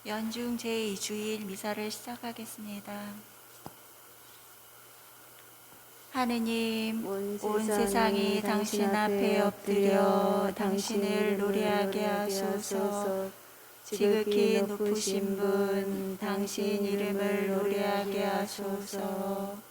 연중 제2주일 미사를 시작하겠습니다. 하느님, 온 세상이 당신 앞에 엎드려 당신을 노래하게 하소서. 지극히 높으신 분, 당신 이름을 노래하게 하소서.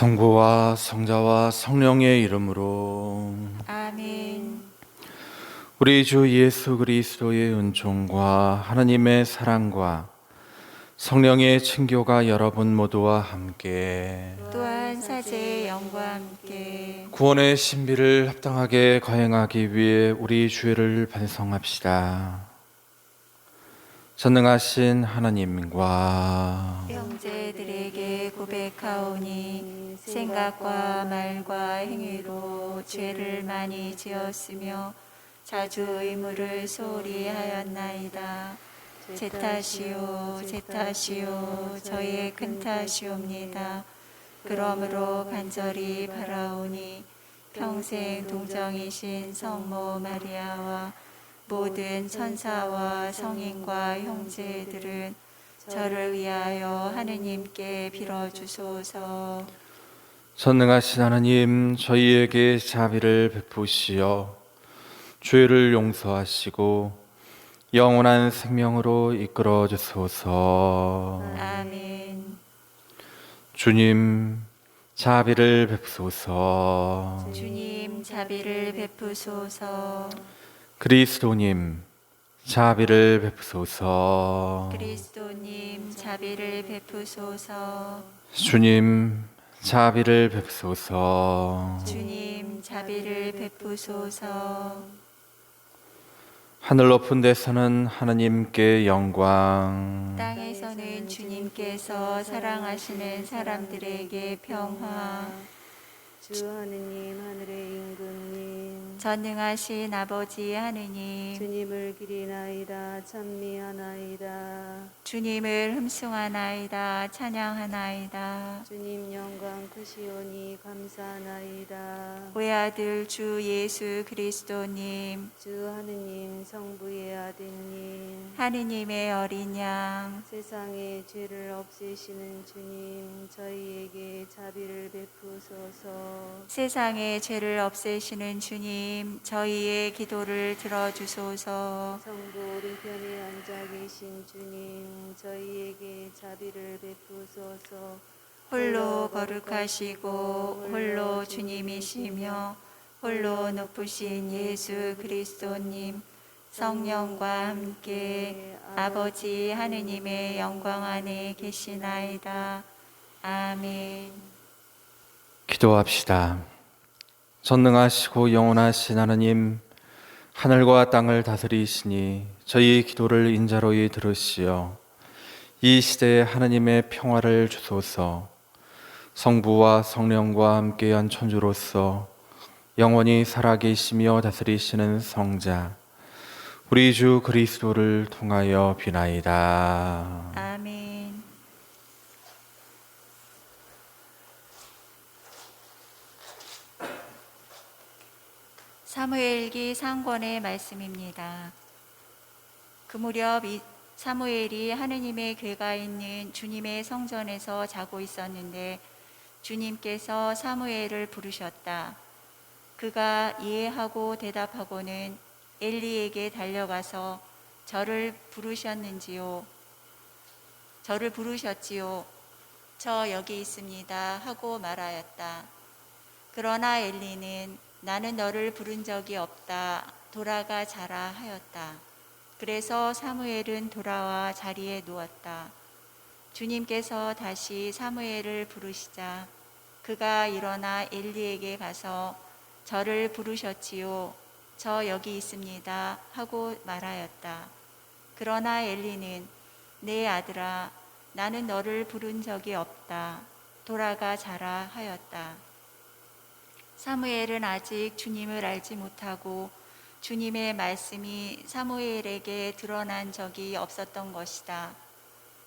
성부와 성자와 성령의 이름으로 아멘. 우리 주 예수 그리스도의 은총과 하나님의 사랑과 성령의 친교가 여러분 모두와 함께 또한 사제의 영과 함께 구원의 신비를 합당하게 거행하기 위해 우리 주의를 반성합시다. 전능하신 하나님과 형제들에게 고백하오니 생각과 말과 행위로 죄를 많이 지었으며 자주 의무를 소홀히 하였나이다. 제 탓이요 제 탓이요 저희의 큰 탓이옵니다. 그러므로 간절히 바라오니 평생 동정이신 성모 마리아와 모든 천사와 성인과 형제들은 저를 위하여 하느님께 빌어주소서. 전능하신 하나님, 저희에게 자비를 베푸시어 죄를 용서하시고 영원한 생명으로 이끌어 주소서. 아멘. 주님, 자비를 베푸소서. 주님 자비를 베푸소서. 그리스도님, 자비를 베푸소서. 그리스도님 자비를 베푸소서. 주님, 자비를 베푸소서. 주님 자비를 베푸소서. 하늘 높은 데서는 하나님께 영광, 땅에서는 주님께서 사랑하시는 사람들에게 평화. 주 하느님 하늘의 임금님 전능하신 아버지 하느님, 주님을 기리나이다 찬미하나이다. 주님을 흠숭하나이다 찬양하나이다. 주님 영광 크시오니 감사하나이다. 외아들 주 예수 그리스도님, 주 하느님 성부의 아드님 하느님의 어린 양, 세상의 죄를 없애시는 주님 저희에게 자비를 베푸소서. 세상의 죄를 없애시는 주님, 저희의 기도를 들어주소서. 성부 오른편에 앉아 계신 주님 저희에게 자비를 베푸소서. 홀로 거룩하시고 홀로 주님이시며 홀로 높으신 예수 그리스도님, 성령과 함께 아버지 하느님의 영광 안에 계시나이다. 아멘. 기도합시다. 전능하시고 영원하신 하나님, 하늘과 땅을 다스리시니 저희 기도를 인자로이 들으시어 이 시대에 하나님의 평화를 주소서. 성부와 성령과 함께한 천주로서 영원히 살아계시며 다스리시는 성자 우리 주 그리스도를 통하여 비나이다. 아멘. 사무엘기 3권의 말씀입니다. 그 무렵 사무엘이 하느님의 궤가 있는 주님의 성전에서 자고 있었는데 주님께서 사무엘을 부르셨다. 그가 이해하고 대답하고는 엘리에게 달려가서 저를 부르셨지요. 저 여기 있습니다 하고 말하였다. 그러나 엘리는 나는 너를 부른 적이 없다. 돌아가 자라 하였다. 그래서 사무엘은 돌아와 자리에 누웠다. 주님께서 다시 사무엘을 부르시자 그가 일어나 엘리에게 가서 저를 부르셨지요. 저 여기 있습니다 하고 말하였다. 그러나 엘리는 내 아들아, 나는 너를 부른 적이 없다. 돌아가 자라 하였다. 사무엘은 아직 주님을 알지 못하고 주님의 말씀이 사무엘에게 드러난 적이 없었던 것이다.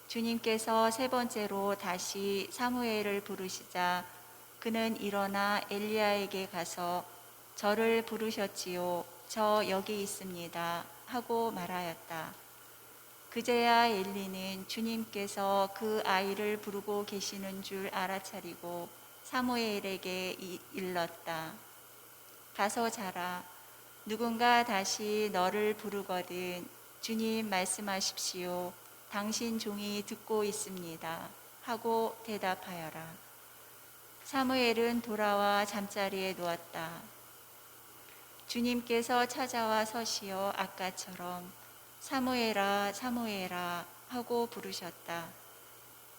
주님께서 세 번째로 다시 사무엘을 부르시자 그는 일어나 엘리야에게 가서 저를 부르셨지요. 저 여기 있습니다 하고 말하였다. 그제야 엘리는 주님께서 그 아이를 부르고 계시는 줄 알아차리고 사무엘에게 일렀다. 가서 자라. 누군가 다시 너를 부르거든 주님 말씀하십시오. 당신 종이 듣고 있습니다 하고 대답하여라. 사무엘은 돌아와 잠자리에 누웠다. 주님께서 찾아와 서시어 아까처럼 사무엘아 사무엘아 하고 부르셨다.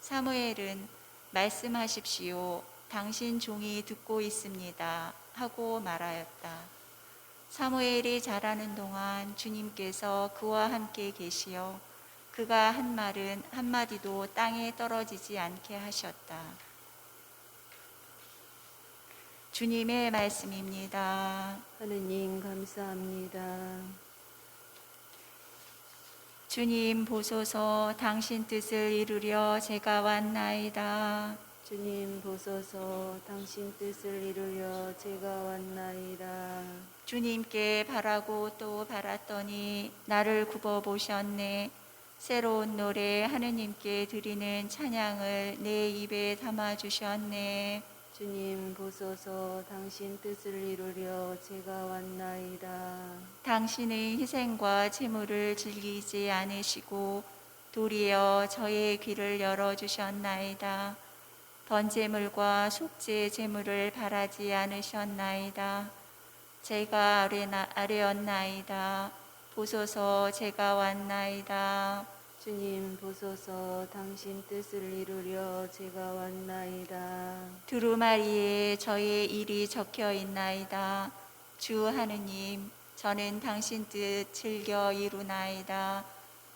사무엘은 말씀하십시오. 당신 종이 듣고 있습니다 하고 말하였다. 사무엘이 자라는 동안 주님께서 그와 함께 계시어 그가 한 말은 한마디도 땅에 떨어지지 않게 하셨다. 주님의 말씀입니다. 하느님 감사합니다. 주님 보소서 당신 뜻을 이루려 제가 왔나이다. 주님 보소서 당신 뜻을 이루려 제가 왔나이다. 주님께 바라고 또 바랐더니 나를 굽어 보셨네. 새로운 노래 하느님께 드리는 찬양을 내 입에 담아 주셨네. 주님 보소서 당신 뜻을 이루려 제가 왔나이다. 당신은 희생과 제물을 즐기지 않으시고 도리어 저의 귀를 열어주셨나이다. 번제물과 속죄 제물을 바라지 않으셨나이다. 제가 아뢰었나이다. 보소서 제가 왔나이다. 주님 보소서 당신 뜻을 이루려 제가 왔나이다. 두루마리에 저의 일이 적혀 있나이다. 주 하느님, 저는 당신 뜻 즐겨 이루나이다.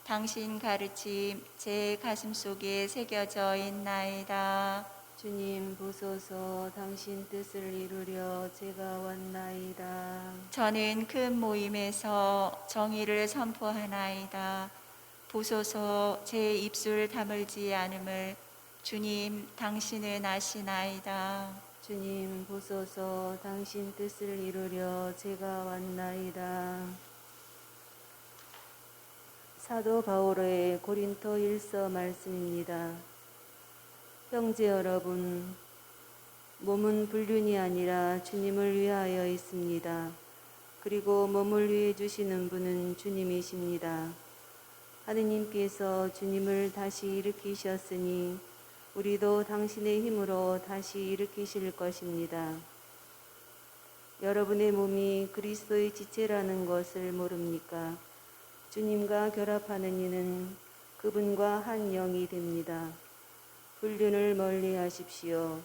당신 가르침 제 가슴 속에 새겨져 있나이다. 주님 보소서 당신 뜻을 이루려 제가 왔나이다. 저는 큰 모임에서 정의를 선포하나이다. 보소서 제 입술 다물지 않음을 주님 당신은 아시나이다. 주님 보소서 당신 뜻을 이루려 제가 왔나이다. 사도 바오로의 고린토 1서 말씀입니다. 형제 여러분, 몸은 불륜이 아니라 주님을 위하여 있습니다. 그리고 몸을 위해 주시는 분은 주님이십니다. 하느님께서 주님을 다시 일으키셨으니 우리도 당신의 힘으로 다시 일으키실 것입니다. 여러분의 몸이 그리스도의 지체라는 것을 모릅니까? 주님과 결합하는 이는 그분과 한 영이 됩니다. 불륜을 멀리 하십시오.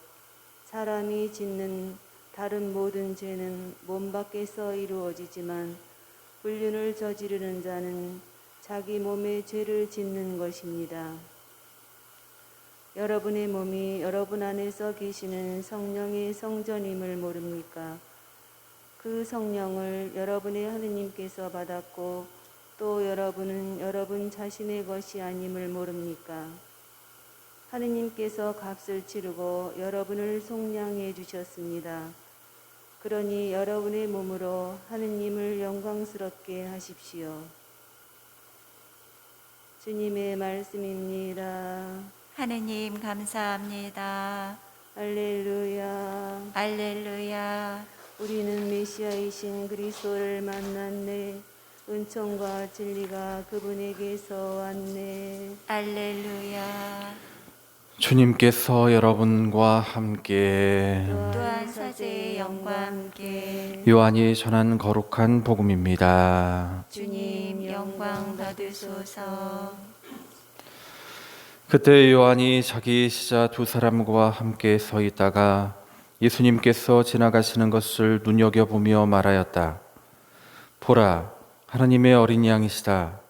사람이 짓는 다른 모든 죄는 몸 밖에서 이루어지지만 불륜을 저지르는 자는 자기 몸에 죄를 짓는 것입니다. 여러분의 몸이 여러분 안에서 계시는 성령의 성전임을 모릅니까? 그 성령을 여러분의 하느님께서 받았고 또 여러분은 여러분 자신의 것이 아님을 모릅니까? 하느님께서 값을 치르고 여러분을 속량해 주셨습니다. 그러니 여러분의 몸으로 하느님을 영광스럽게 하십시오. 주님의 말씀입니다. 하느님 감사합니다. 할렐루야. 알렐루야. 우리는 메시아이신 그리스도를 만났네. 은총과 진리가 그분에게서 왔네. 알렐루야. 주님께서 여러분과 함께 또한 사제의 영과 함께 요한이 전한 거룩한 복음입니다. 주님 영광 받으소서. 그때 요한이 자기 시자 두 사람과 함께 서 있다가 예수님께서 지나가시는 것을 눈여겨보며 말하였다. 보라, 하나님의 어린 양이시다.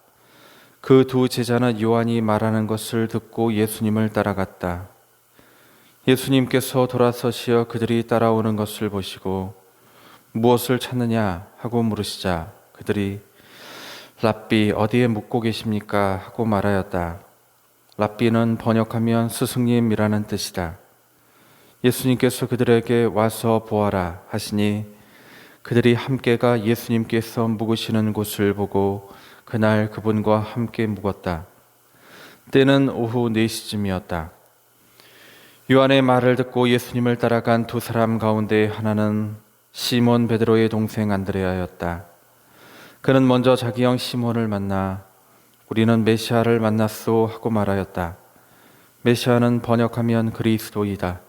그 두 제자는 요한이 말하는 것을 듣고 예수님을 따라갔다. 예수님께서 돌아서시어 그들이 따라오는 것을 보시고 무엇을 찾느냐 하고 물으시자 그들이 랍비 어디에 묵고 계십니까 하고 말하였다. 랍비는 번역하면 스승님이라는 뜻이다. 예수님께서 그들에게 와서 보아라 하시니 그들이 함께가 예수님께서 묵으시는 곳을 보고 그날 그분과 함께 묵었다. 때는 오후 4시쯤이었다. 요한의 말을 듣고 예수님을 따라간 두 사람 가운데 하나는 시몬 베드로의 동생 안드레아였다. 그는 먼저 자기 형 시몬을 만나 우리는 메시아를 만났소 하고 말하였다. 메시아는 번역하면 그리스도이다.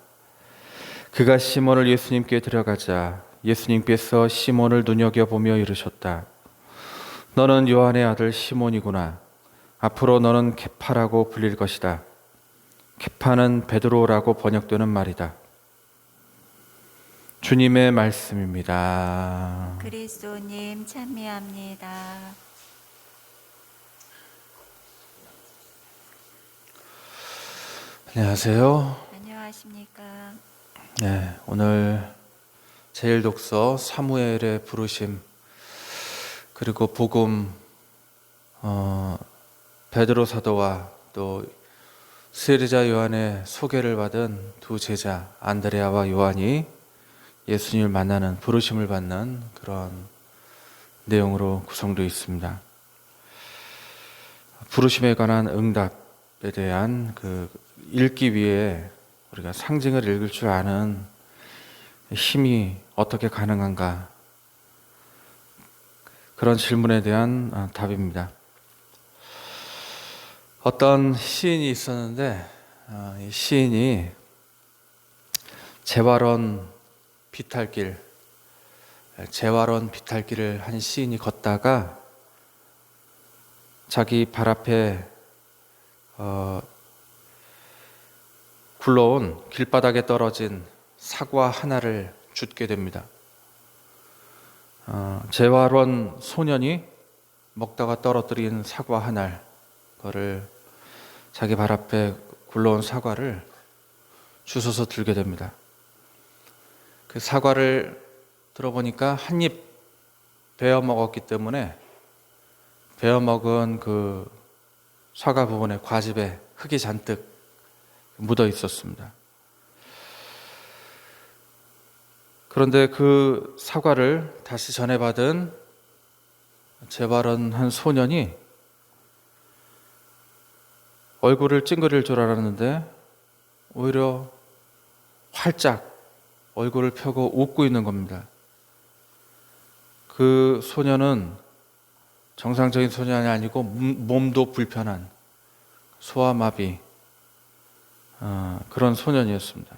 그가 시몬을 예수님께 데려가자 예수님께서 시몬을 눈여겨보며 이르셨다. 너는 요한의 아들 시몬이구나. 앞으로 너는 케파라고 불릴 것이다. 케파는 베드로라고 번역되는 말이다. 주님의 말씀입니다. 그리스도님 찬미합니다. 안녕하세요. 안녕하십니까? 네, 오늘 제일독서 사무엘의 부르심 그리고 복음 베드로 사도와 또 세례자 요한의 소개를 받은 두 제자 안드레아와 요한이 예수님을 만나는 부르심을 받는 그런 내용으로 구성되어 있습니다. 부르심에 관한 응답에 대한 그 읽기 위해 우리가 상징을 읽을 줄 아는 힘이 어떻게 가능한가? 그런 질문에 대한 답입니다. 어떤 시인이 있었는데 이 시인이 재활원 비탈길을 한 시인이 걷다가 자기 발 앞에 굴러온 길바닥에 떨어진 사과 하나를 줍게 됩니다. 재활원 소년이 먹다가 떨어뜨린 사과 하나, 그거를 자기 발 앞에 굴러온 사과를 주워서 들게 됩니다. 그 사과를 들어보니까 한 입 베어 먹었기 때문에 베어 먹은 그 사과 부분에 과즙에 흙이 잔뜩 묻어 있었습니다. 그런데 그 사과를 다시 전해받은 재발원 한 소년이 얼굴을 찡그릴 줄 알았는데 오히려 활짝 얼굴을 펴고 웃고 있는 겁니다. 그 소년은 정상적인 소년이 아니고 몸도 불편한 소아마비 그런 소년이었습니다.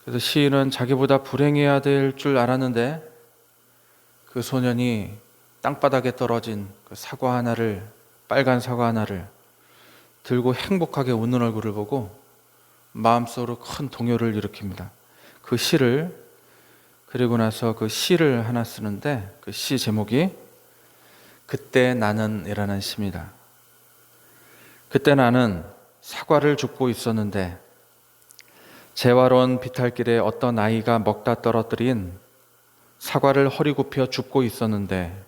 그래서 시인은 자기보다 불행해야 될 줄 알았는데 그 소년이 땅바닥에 떨어진 그 사과 하나를, 빨간 사과 하나를 들고 행복하게 웃는 얼굴을 보고 마음속으로 큰 동요를 일으킵니다. 그 시를, 그리고 나서 그 시를 하나 쓰는데 그 시 제목이 그때 나는 이라는 시입니다. 그때 나는 사과를 줍고 있었는데 재활원 비탈길에 어떤 아이가 먹다 떨어뜨린 사과를 허리 굽혀 줍고 있었는데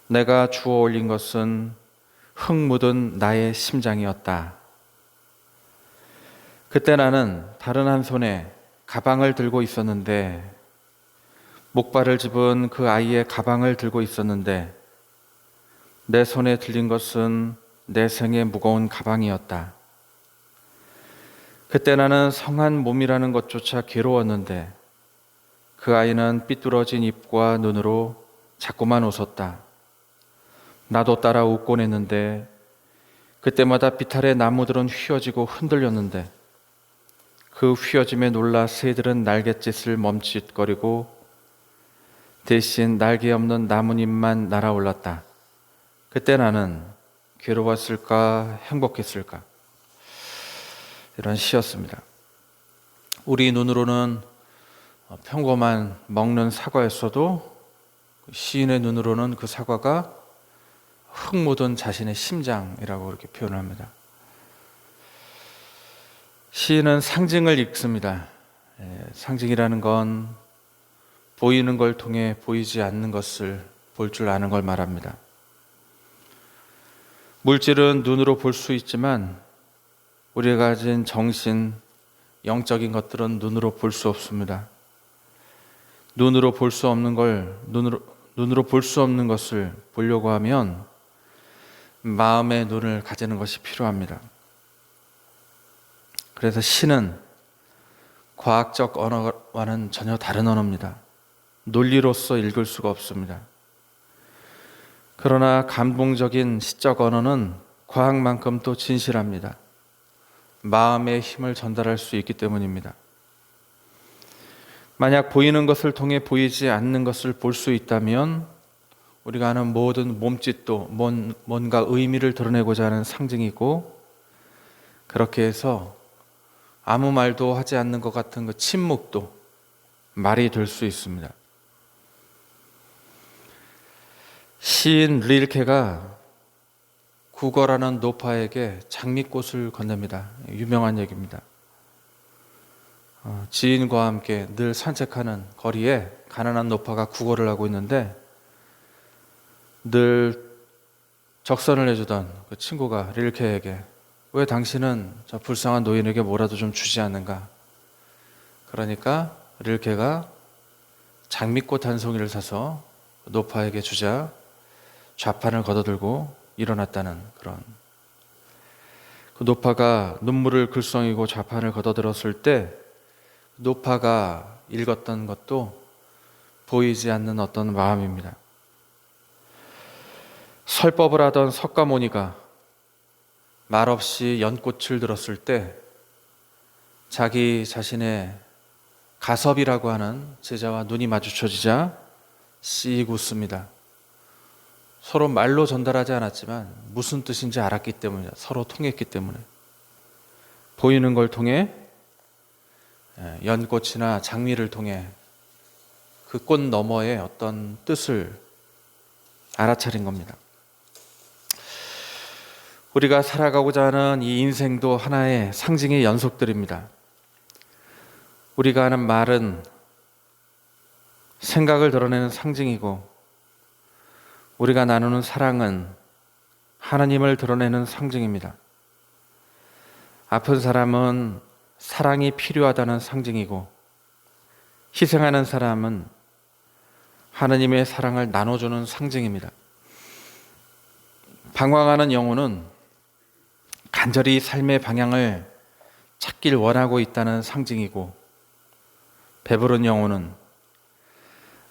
내가 주워 올린 것은 흙 묻은 나의 심장이었다. 그때 나는 다른 한 손에 가방을 들고 있었는데 목발을 집은 그 아이의 가방을 들고 있었는데 내 손에 들린 것은 내 생의 무거운 가방이었다. 그때 나는 성한 몸이라는 것조차 괴로웠는데 그 아이는 삐뚤어진 입과 눈으로 자꾸만 웃었다. 나도 따라 웃곤 했는데 그때마다 비탈의 나무들은 휘어지고 흔들렸는데 그 휘어짐에 놀라 새들은 날갯짓을 멈칫거리고 대신 날개 없는 나뭇잎만 날아올랐다. 그때 나는 괴로웠을까 행복했을까? 이런 시였습니다. 우리 눈으로는 평범한 먹는 사과였어도 시인의 눈으로는 그 사과가 흙 묻은 자신의 심장이라고 그렇게 표현을 합니다. 시인은 상징을 읽습니다. 상징이라는 건 보이는 걸 통해 보이지 않는 것을 볼 줄 아는 걸 말합니다. 물질은 눈으로 볼 수 있지만 우리가 가진 정신, 영적인 것들은 눈으로 볼 수 없습니다. 눈으로 볼 수 없는 걸 눈으로 볼 수 없는 것을 보려고 하면 마음의 눈을 가지는 것이 필요합니다. 그래서 시는 과학적 언어와는 전혀 다른 언어입니다. 논리로서 읽을 수가 없습니다. 그러나 감동적인 시적 언어는 과학만큼 또 진실합니다. 마음의 힘을 전달할 수 있기 때문입니다. 만약 보이는 것을 통해 보이지 않는 것을 볼 수 있다면 우리가 하는 모든 몸짓도 뭔가 의미를 드러내고자 하는 상징이고, 그렇게 해서 아무 말도 하지 않는 것 같은 그 침묵도 말이 될 수 있습니다. 시인 릴케가 구걸하는 노파에게 장미꽃을 건넵니다. 유명한 얘기입니다. 지인과 함께 늘 산책하는 거리에 가난한 노파가 구걸을 하고 있는데 늘 적선을 해주던 그 친구가 릴케에게 왜 당신은 저 불쌍한 노인에게 뭐라도 좀 주지 않는가? 그러니까 릴케가 장미꽃 한 송이를 사서 노파에게 주자 좌판을 걷어들고 일어났다는 그런, 그 노파가 눈물을 글썽이고 좌판을 걷어들었을 때 노파가 읽었던 것도 보이지 않는 어떤 마음입니다. 설법을 하던 석가모니가 말없이 연꽃을 들었을 때 자기 자신의 가섭이라고 하는 제자와 눈이 마주쳐지자 씩 웃습니다. 서로 말로 전달하지 않았지만 무슨 뜻인지 알았기 때문이다. 서로 통했기 때문에. 보이는 걸 통해, 연꽃이나 장미를 통해 그 꽃 너머의 어떤 뜻을 알아차린 겁니다. 우리가 살아가고자 하는 이 인생도 하나의 상징의 연속들입니다. 우리가 하는 말은 생각을 드러내는 상징이고, 우리가 나누는 사랑은 하나님을 드러내는 상징입니다. 아픈 사람은 사랑이 필요하다는 상징이고, 희생하는 사람은 하나님의 사랑을 나눠주는 상징입니다. 방황하는 영혼은 간절히 삶의 방향을 찾길 원하고 있다는 상징이고, 배부른 영혼은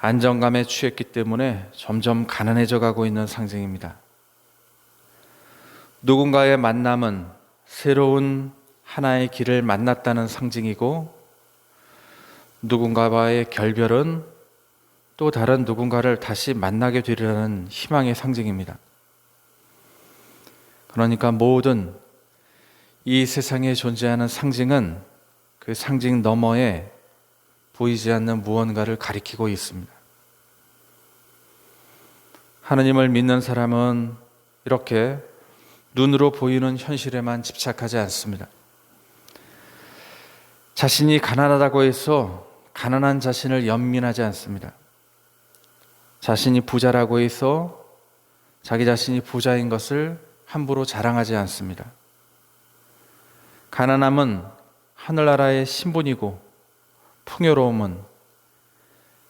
안정감에 취했기 때문에 점점 가난해져 가고 있는 상징입니다. 누군가의 만남은 새로운 하나의 길을 만났다는 상징이고, 누군가와의 결별은 또 다른 누군가를 다시 만나게 되리라는 희망의 상징입니다. 그러니까 모든 이 세상에 존재하는 상징은 그 상징 너머에 보이지 않는 무언가를 가리키고 있습니다. 하나님을 믿는 사람은 이렇게 눈으로 보이는 현실에만 집착하지 않습니다. 자신이 가난하다고 해서 가난한 자신을 연민하지 않습니다. 자신이 부자라고 해서 자기 자신이 부자인 것을 함부로 자랑하지 않습니다. 가난함은 하늘나라의 신분이고, 풍요로움은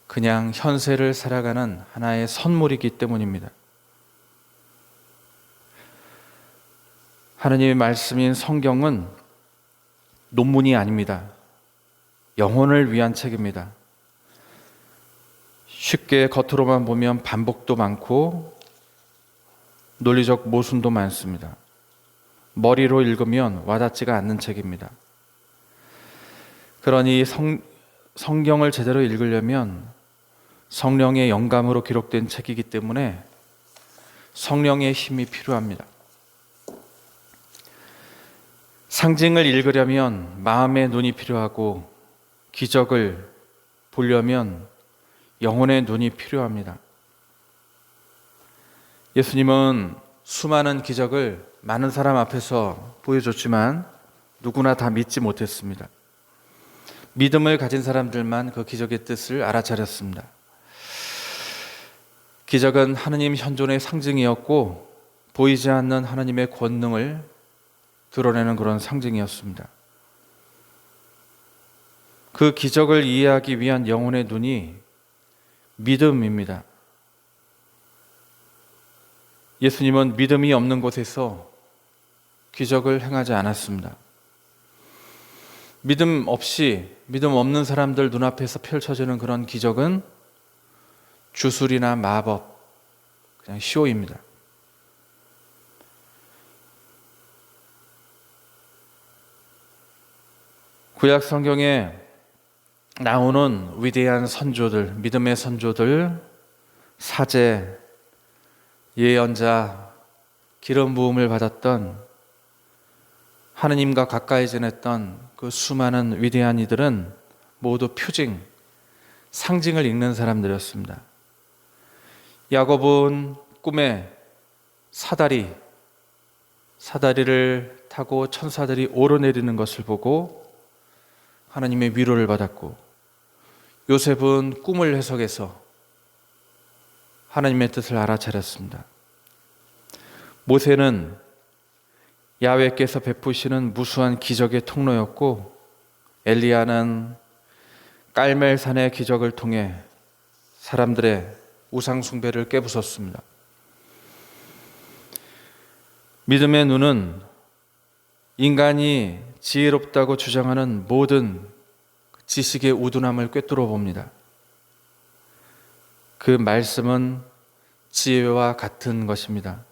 그냥 현세를 살아가는 하나의 선물이기 때문입니다. 하느님의 말씀인 성경은 논문이 아닙니다. 영혼을 위한 책입니다. 쉽게 겉으로만 보면 반복도 많고 논리적 모순도 많습니다. 머리로 읽으면 와닿지가 않는 책입니다. 그러니 성경을 제대로 읽으려면 성령의 영감으로 기록된 책이기 때문에 성령의 힘이 필요합니다. 상징을 읽으려면 마음의 눈이 필요하고 기적을 보려면 영혼의 눈이 필요합니다. 예수님은 수많은 기적을 많은 사람 앞에서 보여줬지만 누구나 다 믿지 못했습니다. 믿음을 가진 사람들만 그 기적의 뜻을 알아차렸습니다. 기적은 하느님 현존의 상징이었고 보이지 않는 하나님의 권능을 드러내는 그런 상징이었습니다. 그 기적을 이해하기 위한 영혼의 눈이 믿음입니다. 예수님은 믿음이 없는 곳에서 기적을 행하지 않았습니다. 믿음 없는 사람들 눈앞에서 펼쳐지는 그런 기적은 주술이나 마법, 그냥 쇼입니다. 구약 성경에 나오는 위대한 선조들, 믿음의 선조들, 사제, 예언자, 기름 부음을 받았던 하느님과 가까이 지냈던 그 수많은 위대한 이들은 모두 표징, 상징을 읽는 사람들이었습니다. 야곱은 꿈에 사다리를 타고 천사들이 오르내리는 것을 보고 하나님의 위로를 받았고, 요셉은 꿈을 해석해서 하나님의 뜻을 알아차렸습니다. 모세는 야훼께서 베푸시는 무수한 기적의 통로였고, 엘리야는 깔멜산의 기적을 통해 사람들의 우상 숭배를 깨부쉈습니다. 믿음의 눈은 인간이 지혜롭다고 주장하는 모든 지식의 우둔함을 꿰뚫어 봅니다. 그 말씀은 지혜와 같은 것입니다.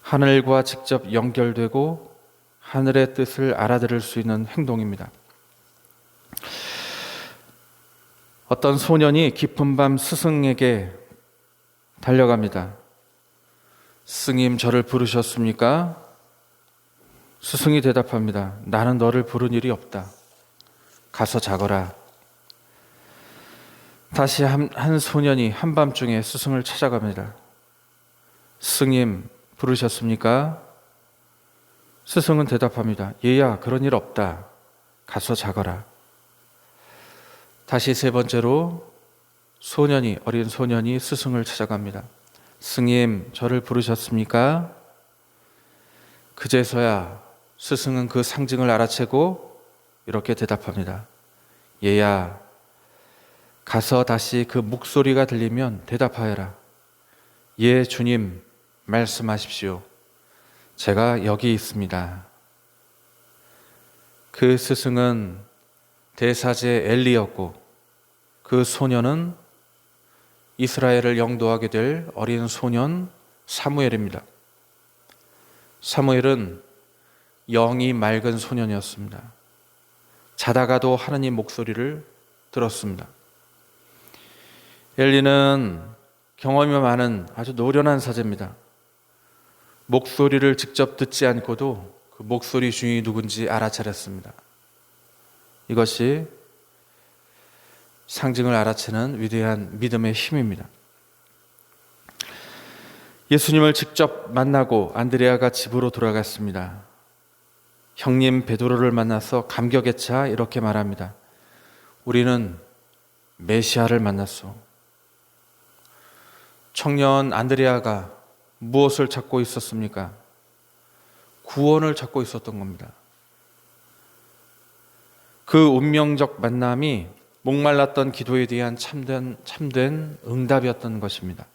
하늘과 직접 연결되고 하늘의 뜻을 알아들을 수 있는 행동입니다. 어떤 소년이 깊은 밤 스승에게 달려갑니다. 스승님, 저를 부르셨습니까? 스승이 대답합니다. 나는 너를 부른 일이 없다. 가서 자거라. 다시 한 소년이 한밤중에 스승을 찾아갑니다. 스승님, 부르셨습니까? 스승은 대답합니다. 얘야, 그런 일 없다. 가서 자거라. 다시 세 번째로 어린 소년이 스승을 찾아갑니다. 스님, 저를 부르셨습니까? 그제서야 스승은 그 상징을 알아채고 이렇게 대답합니다. 얘야, 가서 다시 그 목소리가 들리면 대답하여라. 예, 주님, 말씀하십시오. 제가 여기 있습니다. 그 스승은 대사제 엘리였고, 그 소년은 이스라엘을 영도하게 될 어린 소년 사무엘입니다. 사무엘은 영이 맑은 소년이었습니다. 자다가도 하나님 목소리를 들었습니다. 엘리는 경험이 많은 아주 노련한 사제입니다. 목소리를 직접 듣지 않고도 그 목소리 주인이 누군지 알아차렸습니다. 이것이 상징을 알아채는 위대한 믿음의 힘입니다. 예수님을 직접 만나고 안드레아가 집으로 돌아갔습니다. 형님 베드로를 만나서 감격에 차 이렇게 말합니다. 우리는 메시아를 만났소. 청년 안드레아가 무엇을 찾고 있었습니까? 구원을 찾고 있었던 겁니다. 그 운명적 만남이 목말랐던 기도에 대한 참된 응답이었던 것입니다.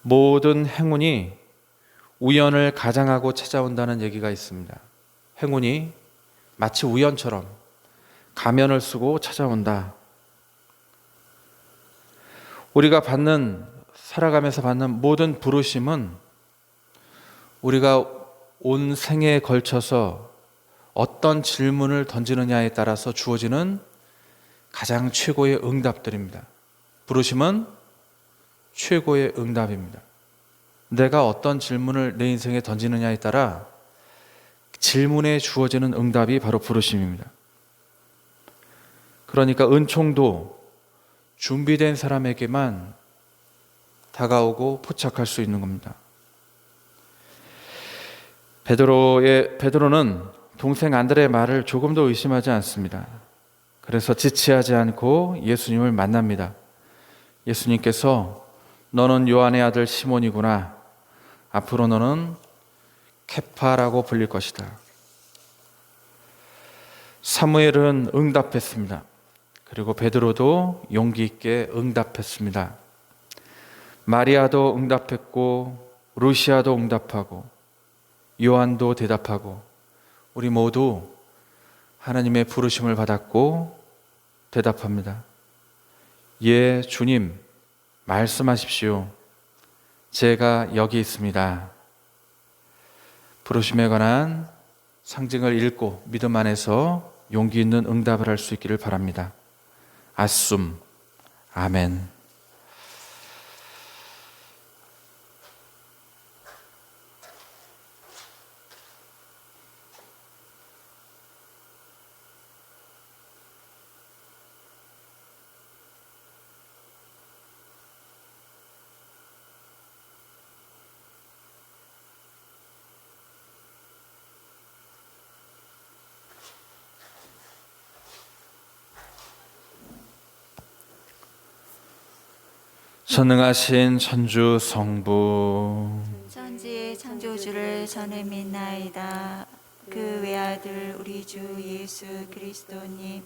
모든 행운이 우연을 가장하고 찾아온다는 얘기가 있습니다. 행운이 마치 우연처럼 가면을 쓰고 찾아온다. 우리가 살아가면서 받는 모든 부르심은 우리가 온 생애에 걸쳐서 어떤 질문을 던지느냐에 따라서 주어지는 가장 최고의 응답들입니다. 부르심은 최고의 응답입니다. 내가 어떤 질문을 내 인생에 던지느냐에 따라 질문에 주어지는 응답이 바로 부르심입니다. 그러니까 은총도 준비된 사람에게만 다가오고 포착할 수 있는 겁니다. 베드로는 동생 안드레의 말을 조금도 의심하지 않습니다. 그래서 지체하지 않고 예수님을 만납니다. 예수님께서 너는 요한의 아들 시몬이구나. 앞으로 너는 케파라고 불릴 것이다. 사무엘은 응답했습니다. 그리고 베드로도 용기 있게 응답했습니다. 마리아도 응답했고 루시아도 응답하고 요한도 대답하고 우리 모두 하나님의 부르심을 받았고 대답합니다. 예, 주님, 말씀하십시오. 제가 여기 있습니다. 부르심에 관한 상징을 읽고 믿음 안에서 용기 있는 응답을 할 수 있기를 바랍니다. 아숨, 아멘. 전능하신 천주 성부, 천지의 창조주를 전에 믿나이다. 그 외아들 우리 주 예수 그리스도님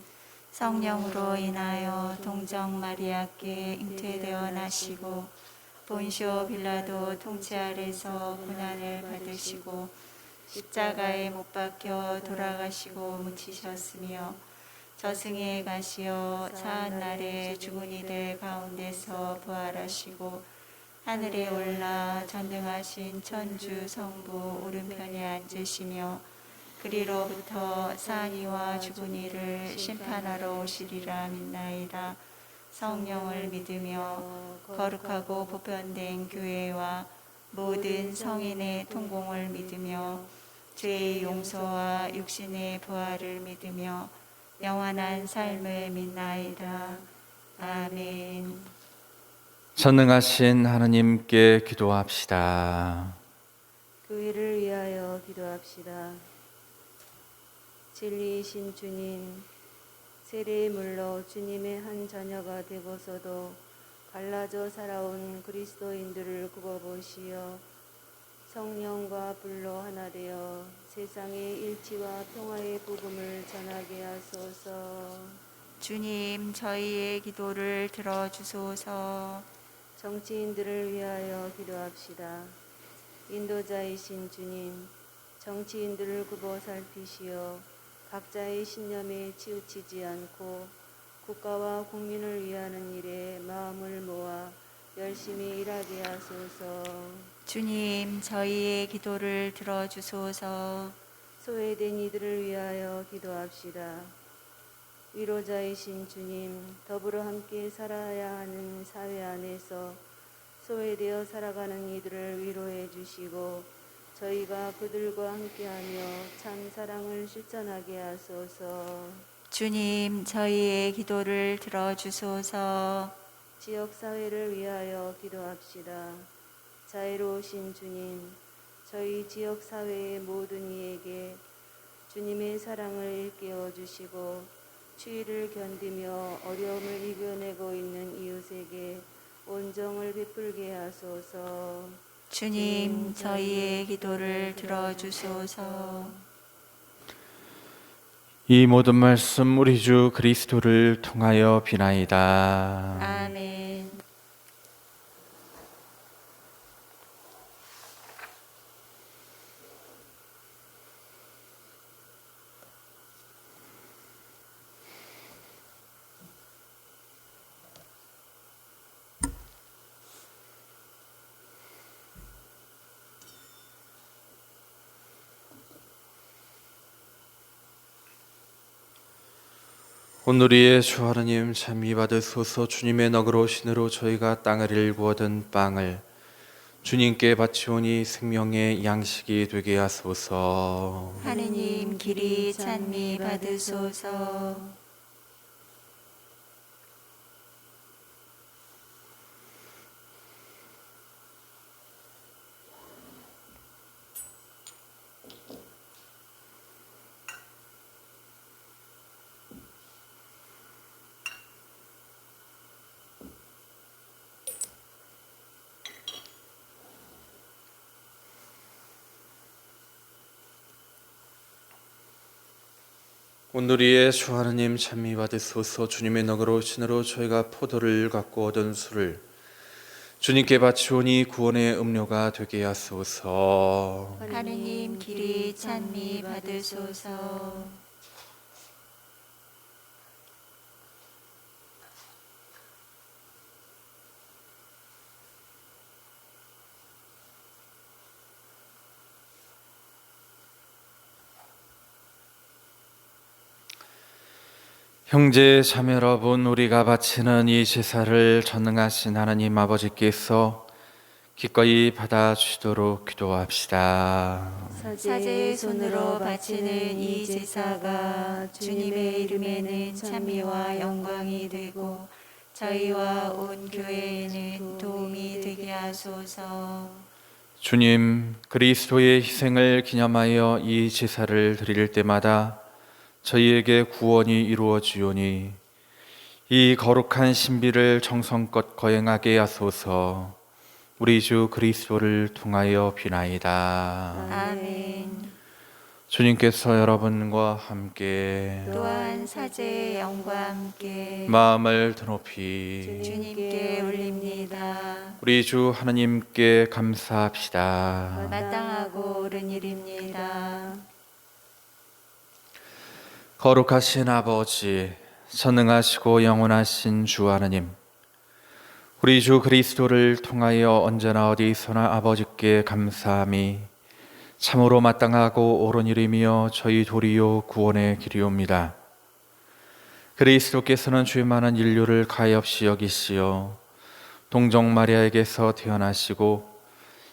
성령으로 인하여 동정 마리아께 잉태되어 나시고 본시오 빌라도 통치 아래서 고난을 받으시고 십자가에 못 박혀 돌아가시고 묻히셨으며 저승에 가시어 사한 날에 죽은 이들 가운데서 부활하시고 하늘에 올라 전능하신 천주 성부 오른편에 앉으시며 그리로부터 사한 이와 죽은 이를 심판하러 오시리라 믿나이다. 성령을 믿으며 거룩하고 보편된 교회와 모든 성인의 통공을 믿으며 죄의 용서와 육신의 부활을 믿으며 영원한 삶을 믿나이다. 아멘. 전능하신 하나님께 기도합시다. 교회를 위하여 기도합시다. 진리이신 주님, 세례에 물러 주님의 한 자녀가 되고서도 갈라져 살아온 그리스도인들을 굽어보시어 성령과 불로 하나 되어 세상의 일치와 평화의 복음을 전하게 하소서. 주님, 저희의 기도를 들어주소서. 정치인들을 위하여 기도합시다. 인도자이신 주님, 정치인들을 굽어 살피시어 각자의 신념에 치우치지 않고 국가와 국민을 위하는 일에 마음을 모아 열심히 일하게 하소서. 주님, 저희의 기도를 들어주소서. 소외된 이들을 위하여 기도합시다. 위로자이신 주님, 더불어 함께 살아야 하는 사회 안에서 소외되어 살아가는 이들을 위로해 주시고 저희가 그들과 함께하며 참 사랑을 실천하게 하소서. 주님, 저희의 기도를 들어주소서. 지역사회를 위하여 기도합시다. 자애로우신 주님, 저희 지역사회의 모든 이에게 주님의 사랑을 일깨워 주시고 추위를 견디며 어려움을 이겨내고 있는 이웃에게 온정을 베풀게 하소서. 주님, 저희의 기도를 들어주소서. 이 모든 말씀 우리 주 그리스도를 통하여 비나이다. 아멘. 오늘의 주 하나님 참미 받으소서. 주님의 너그러운 신으로 저희가 땅을 일구 얻은 빵을 주님께 바치오니 생명의 양식이 되게 하소서. 하느님 길이 찬미 받으소서. 오늘의 주 하나님 참미 받으소서. 주님의 너그러운 신으로 저희가 포도를 갖고 얻은 술을 주님께 바치오니 구원의 음료가 되게 하소서. 하느님 길이 찬미 받으소서. 형제 자매 여러분, 우리가 바치는 이 제사를 전능하신 하나님 아버지께서 기꺼이 받아주시도록 기도합시다. 사제의 손으로 바치는 이 제사가 주님의 이름에는 찬미와 영광이 되고 저희와 온 교회에는 도움이 되게 하소서. 주님, 그리스도의 희생을 기념하여 이 제사를 드릴 때마다 저희에게 구원이 이루어지오니 이 거룩한 신비를 정성껏 거행하게 하소서. 우리 주 그리스도를 통하여 비나이다. 아멘. 주님께서 여러분과 함께 또한 사제의 영과 함께 마음을 드높이 주님께 올립니다. 우리 주 하나님께 감사합시다. 마땅하고 옳은 일입니다. 거룩하신 아버지, 선능하시고 영원하신 주 하나님, 우리 주 그리스도를 통하여 언제나 어디서나 아버지께 감사함이 참으로 마땅하고 옳은 일이며 저희 도리요 구원의 길이옵니다. 그리스도께서는 죄 많은 인류를 가엾이 여기시어 동정 마리아에게서 태어나시고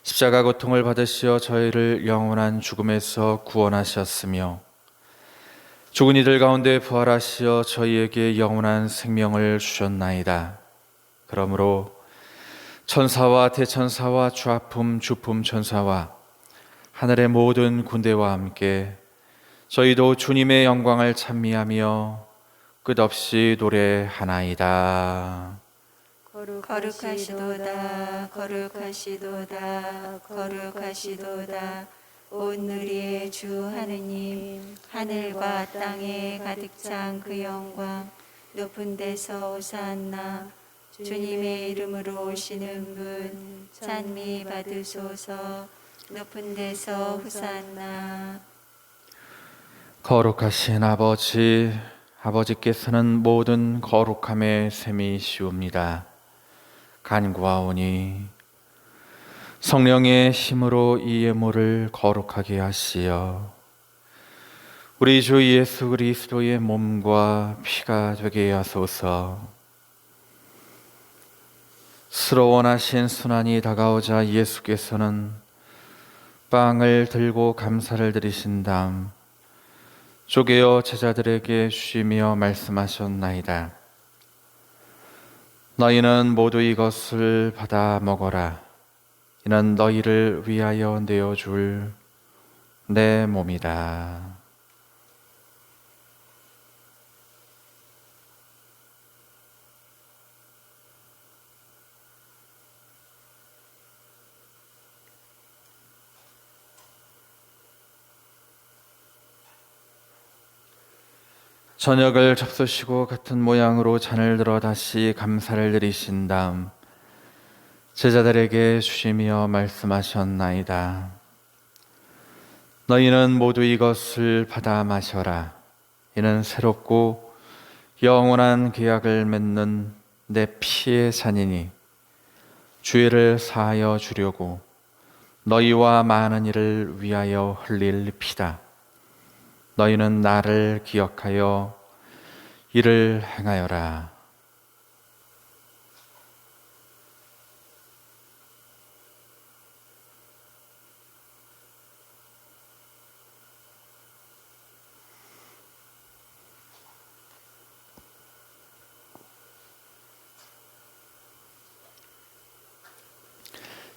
십자가 고통을 받으시어 저희를 영원한 죽음에서 구원하셨으며 죽은 이들 가운데 부활하시어 저희에게 영원한 생명을 주셨나이다. 그러므로 천사와 대천사와 주하품 주품 천사와 하늘의 모든 군대와 함께 저희도 주님의 영광을 찬미하며 끝없이 노래하나이다. 거룩하시도다 거룩하시도다 거룩하시도다 온누리의 주 하느님, 하늘과 땅에 가득 찬 그 영광, 높은 데서 오산나. 주님의 이름으로 오시는 분 찬미 받으소서. 높은 데서 후산나. 거룩하신 아버지, 아버지께서는 모든 거룩함의 셈이시옵니다. 간구하오니 성령의 힘으로 이 예물을 거룩하게 하시어 우리 주 예수 그리스도의 몸과 피가 되게 하소서. 스로 원하신 순환이 다가오자 예수께서는 빵을 들고 감사를 드리신 다음 쪼개어 제자들에게 주시며 말씀하셨나이다. 너희는 모두 이것을 받아 먹어라. 이는 너희를 위하여 내어줄 내 몸이다. 저녁을 접수시고 같은 모양으로 잔을 들어 다시 감사를 드리신 다음 제자들에게 주시며 말씀하셨나이다. 너희는 모두 이것을 받아 마셔라. 이는 새롭고 영원한 계약을 맺는 내 피의 잔이니 죄를 사하여 주려고 너희와 많은 이를 위하여 흘릴 피다. 너희는 나를 기억하여 이를 행하여라.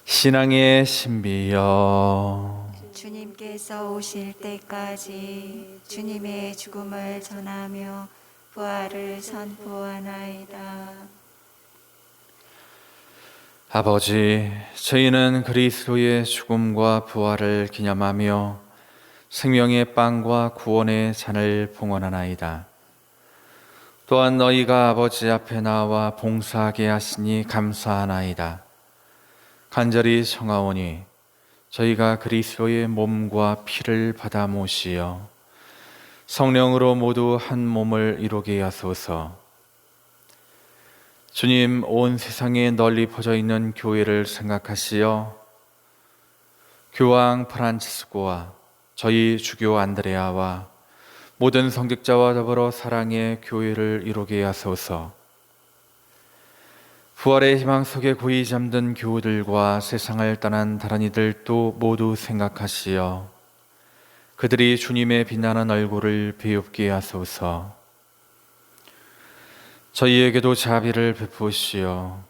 신앙의 신비여, 주님께서 오실 때까지 주님의 죽음을 전하며 부활을 선포하나이다. 아버지, 저희는 그리스도의 죽음과 부활을 기념하며 생명의 빵과 구원의 잔을 봉헌하나이다. 또한 너희가 아버지 앞에 나와 봉사하게 하시니 감사하나이다. 간절히 청하오니 저희가 그리스도의 몸과 피를 받아 모시어 성령으로 모두 한 몸을 이루게 하소서. 주님, 온 세상에 널리 퍼져 있는 교회를 생각하시어 교황 프란치스코와 저희 주교 안드레아와 모든 성직자와 더불어 사랑의 교회를 이루게 하소서. 부활의 희망 속에 고이 잠든 교우들과 세상을 떠난 다른 이들도 모두 생각하시어 그들이 주님의 빛나는 얼굴을 비웁게 하소서. 저희에게도 자비를 베푸시어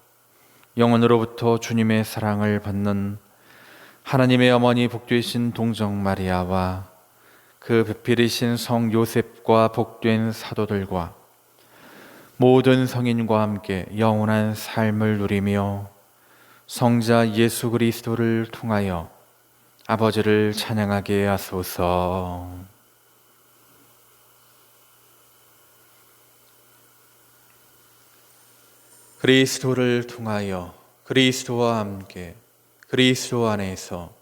영원으로부터 주님의 사랑을 받는 하나님의 어머니 복되신 동정 마리아와 그 배필이신 성 요셉과 복된 사도들과 모든 성인과 함께 영원한 삶을 누리며 성자 예수 그리스도를 통하여 아버지를 찬양하게 하소서. 그리스도를 통하여 그리스도와 함께 그리스도 안에서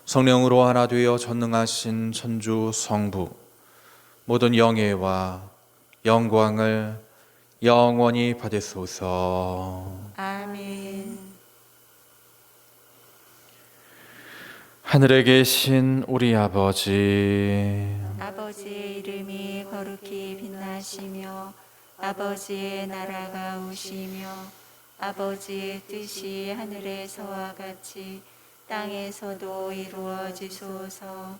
성령으로 하나 되어 전능하신 천주 성부 모든 영예와 영광을 영원히 받으소서. 아멘. 하늘에 계신 우리 아버지, 아버지의 이름이 거룩히 빛나시며 아버지의 나라가 오시며 아버지의 뜻이 하늘에서와 같이 땅에서도 이루어지소서.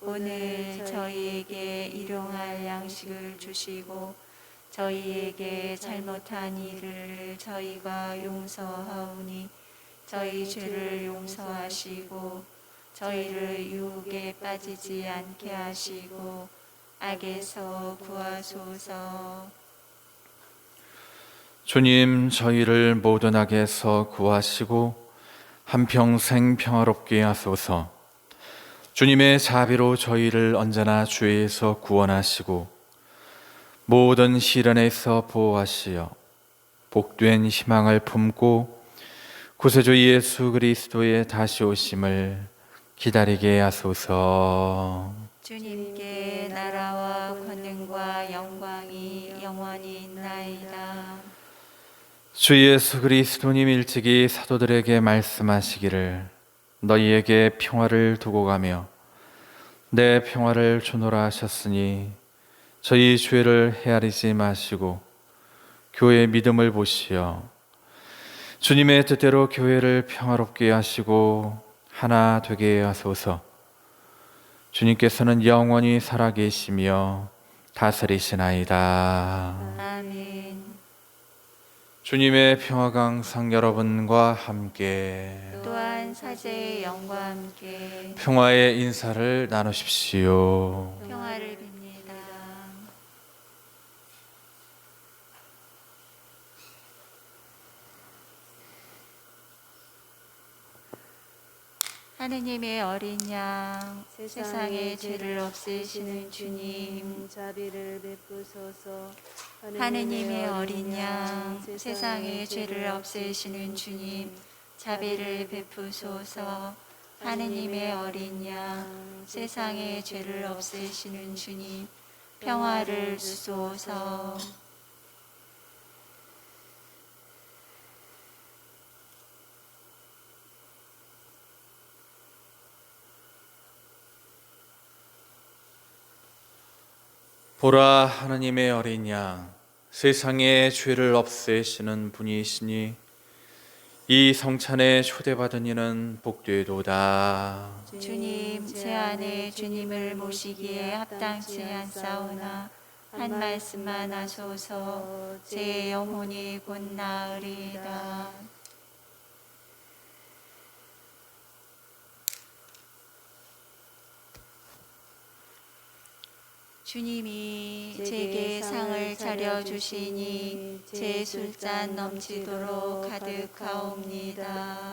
오늘 저희에게 일용할 양식을 주시고 저희에게 잘못한 일을 저희가 용서하오니 저희 죄를 용서하시고 저희를 유혹에 빠지지 않게 하시고 악에서 구하소서. 주님, 저희를 모든 악에서 구하시고 한평생 평화롭게 하소서. 주님의 자비로 저희를 언제나 죄에서 구원하시고 모든 시련에서 보호하시어 복된 희망을 품고 구세주 예수 그리스도의 다시 오심을 기다리게 하소서. 주님께 나라와 권능과 영광이 영원히 있나이다. 주 예수 그리스도님 일찍이 사도들에게 말씀하시기를 너희에게 평화를 두고 가며 내 평화를 주노라 하셨으니 저희 죄를 헤아리지 마시고 교회의 믿음을 보시어 주님의 뜻대로 교회를 평화롭게 하시고 하나 되게 하소서. 주님께서는 영원히 살아계시며 다스리시나이다. 아멘. 주님의 평화가 항상 여러분과 함께 또한 사제의 영과 함께 평화의 인사를 나누십시오. 평화를 빕니다. 하느님의 어린 양, 세상의 죄를 없애시는 주님, 자비를 베푸소서. 하느님의 어린 양, 세상의 죄를 없애시는 주님, 자비를 베푸소서. 하느님의 어린 양, 세상의 죄를 없애시는 주님, 평화를 주소서. 보라, 하느님의 어린 양, 세상의 죄를 없애시는 분이시니 이 성찬에 초대받은 이는 복되도다. 주님, 제 안에 주님을 모시기에 합당치 않사오나 한 말씀만 하소서. 제 영혼이 곧 나으리이다. 주님이 제게 상을 차려주시니 제 술잔 넘치도록 가득하옵니다.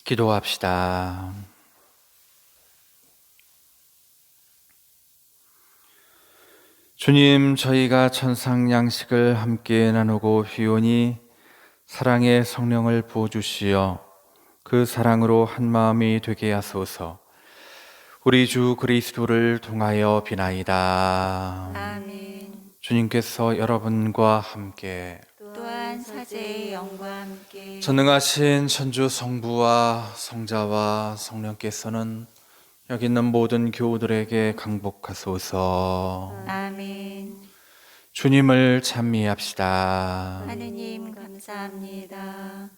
기도합시다. 주님, 저희가 천상 양식을 함께 나누고 휘오니 사랑의 성령을 부어주시어 그 사랑으로 한 마음이 되게 하소서. 우리 주 그리스도를 통하여 비나이다. 아멘. 주님께서 여러분과 함께 또한 사제의 영과 함께 전능하신 천주 성부와 성자와 성령께서는 여기 있는 모든 교우들에게 강복하소서. 아멘. 주님을 찬미합시다. 하느님 감사합니다.